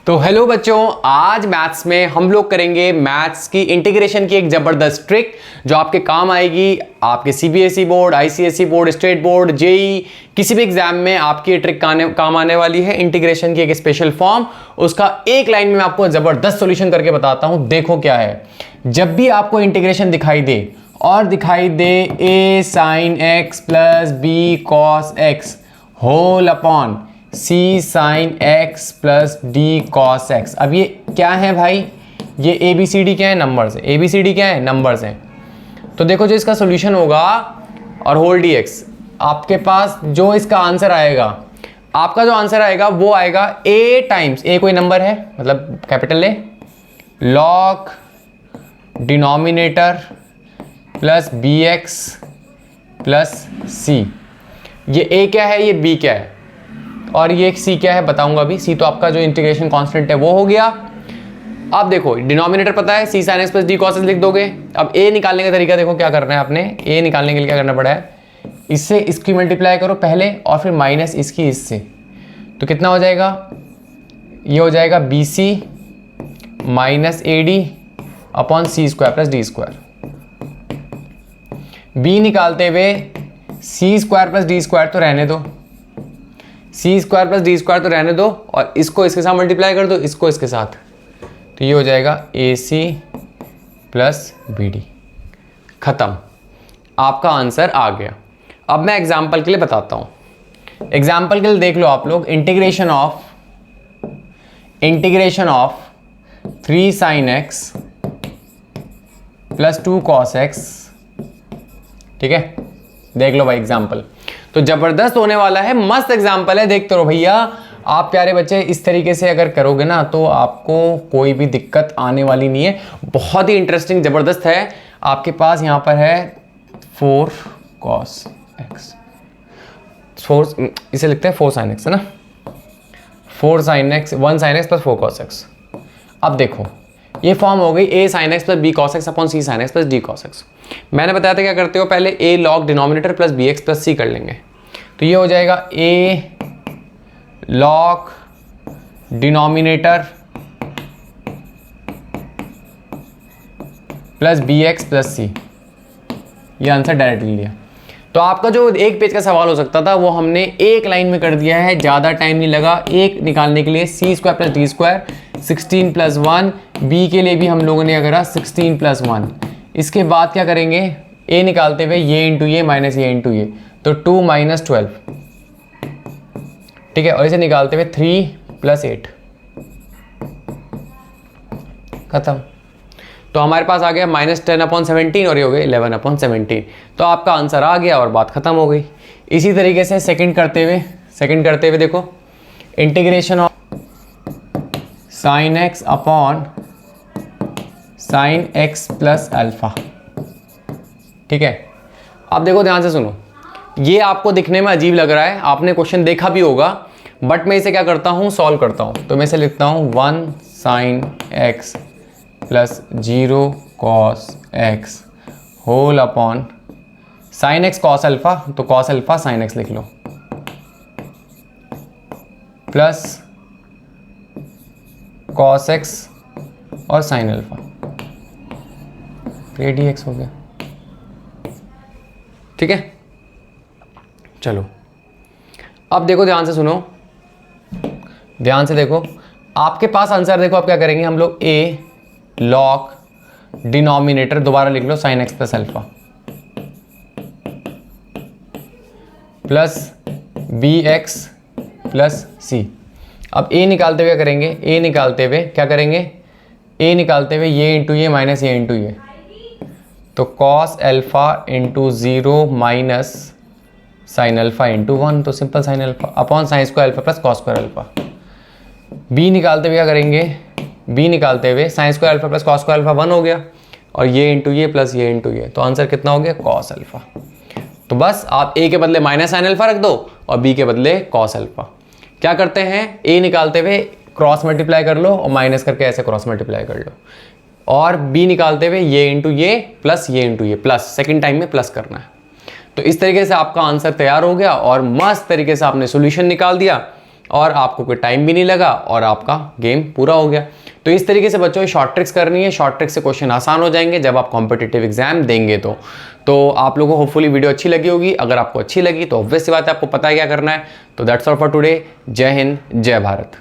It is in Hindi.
तो हेलो बच्चों, आज मैथ्स में हम लोग करेंगे मैथ्स की इंटीग्रेशन की एक ज़बरदस्त ट्रिक जो आपके काम आएगी। आपके CBSE board, ICSE board, state board, JEE किसी भी एग्जाम में आपकी ये ट्रिक काम आने वाली है। इंटीग्रेशन की एक स्पेशल फॉर्म, उसका एक लाइन में मैं आपको ज़बरदस्त सॉल्यूशन करके बताता हूं। देखो क्या है, जब भी आपको इंटीग्रेशन दिखाई दे और दिखाई दे a sin x plus B cos x whole upon C sine x plus D cos x. अब ये क्या है भाई, ये ए बी सी डी क्या है, नंबर्स है। ए बी सी डी क्या है, नंबर्स हैं। तो देखो जो इसका सॉल्यूशन होगा और होल डी एक्स, आपके पास जो इसका आंसर आएगा, आपका जो आंसर आएगा वो आएगा ए टाइम्स, ए कोई नंबर है मतलब capital A, log denominator plus B X plus C. ये ए क्या है, ये बी क्या है और ये सी क्या है बताऊंगा अभी। सी तो आपका जो इंटीग्रेशन कांस्टेंट है वो हो गया। अब देखो डिनोमिनेटर पता है, C sine x plus D cos X लिख दोगे। अब ए निकालने का तरीका देखो क्या करना है आपने। ए निकालने के लिए क्या करना पड़ा है, इससे इसकी मल्टीप्लाई करो पहले और फिर माइनस इसकी इससे, तो कितना हो जाएगा, ये हो जाएगा B C minus A D upon C square plus D square. B निकालते हुए C square plus D square तो रहने दो, C square plus D square तो रहने दो और इसको इसके साथ मल्टीप्लाई कर दो, इसको इसके साथ, तो ये हो जाएगा ए सी प्लस बी डी। खत्म, आपका आंसर आ गया। अब मैं एग्जाम्पल के लिए बताता हूं। एग्जाम्पल के लिए देख लो आप लोग, integration of 3 sin x plus 2 cos x। ठीक है, देख लो भाई एग्जाम्पल, तो जबरदस्त होने वाला है, मस्त एग्जाम्पल है, देखते रहो भैया। आप प्यारे बच्चे इस तरीके से अगर करोगे ना तो आपको कोई भी दिक्कत आने वाली नहीं है। बहुत ही इंटरेस्टिंग जबरदस्त है। आपके पास यहाँ पर है 4 cos x, 4 इसे लिखते हैं 4 sin x है ना, 4 sin x 1 sin x plus 4 cos x। अब देखो ये फॉर्म हो गई a sin x plus b cos x upon c sin x plus d cos x। मैंने बताया था क्या करते हो, पहले a log denominator plus bx plus c कर लेंगे, तो ये हो जाएगा a log denominator plus bx plus c। ये आंसर डायरेक्टली लिया। तो आपका जो एक पेज का सवाल हो सकता था वो हमने एक लाइन में कर दिया है, ज़्यादा टाइम नहीं लगा एक निकालने के लिए। C square plus D square 16 plus 1, B के लिए भी हम लोगों ने क्या करा 16 प्लस 1। इसके बाद क्या करेंगे, ए निकालते हुए ये इंटू ये माइनस ये इंटू ये, तो 2 माइनस 12। ठीक है, और इसे निकालते हुए 3 प्लस 8। खत्म। तो हमारे पास आ गया -10/17 और ये हो गया 11/17। तो आपका आंसर आ गया और बात खत्म हो गई। इसी तरीके से सेकंड करते हुए देखो, integration of sine x upon sine x plus alpha. ठीक है, अब देखो ध्यान से सुनो, ये आपको दिखने में अजीब लग रहा है, आपने क्वेश्चन देखा भी होगा, बट मैं इसे क्या करता हूँ, सॉल्व करता हूँ। तो मैं इसे लिखता हूँ 1 sin x प्लस 0 cos x whole upon sine x cos alpha, तो कॉस अल्फा साइन एक्स लिख लो, प्लस कॉस एक्स और साइन अल्फा, ये डी एक्स हो गया। ठीक है, चलो अब देखो ध्यान से सुनो, ध्यान से देखो, आपके पास आंसर देखो। आप क्या करेंगे, हम लोग ए लॉग डिनोमिनेटर दोबारा लिख लो sine x plus alpha plus B X plus C. अब ए निकालते हुए क्या करेंगे, ए निकालते हुए क्या करेंगे, ए निकालते हुए ये इंटू ये माइनस ये इंटू ये, तो cos alpha into 0 minus sine alpha into 1, तो simple sine alpha upon sine square alpha plus cos square alpha. B निकालते हुए क्या करेंगे, बी निकालते हुए sine square alpha plus cos square alpha 1 हो गया और ये इंटू ये प्लस ये इंटू ये, तो आंसर कितना हो गया, कॉस अल्फा। तो बस आप ए के बदले माइनस साइन अल्फा रख दो और बी के बदले कॉस अल्फा। क्या करते हैं, ए निकालते हुए क्रॉस मल्टीप्लाई कर लो और माइनस करके ऐसे क्रॉस मल्टीप्लाई कर लो, और बी निकालते हुए ये इंटू ये प्लस ये इंटू ये, प्लस सेकेंड टाइम में प्लस करना है। तो इस तरीके से आपका आंसर तैयार हो गया और मस्त तरीके से आपने सॉल्यूशन निकाल दिया। और आपको कोई टाइम भी नहीं लगा और आपका गेम पूरा हो गया। तो इस तरीके से बच्चों शॉर्ट ट्रिक्स करनी है, शॉर्ट ट्रिक से क्वेश्चन आसान हो जाएंगे जब आप कॉम्पिटिटिव एग्जाम देंगे। तो आप लोगों को होपफुली वीडियो अच्छी लगी होगी। अगर आपको अच्छी लगी तो ऑब्वियस सी बात है आपको पता है क्या करना है। तो दैट्स ऑल फॉर टुडे। जय हिंद, जय भारत।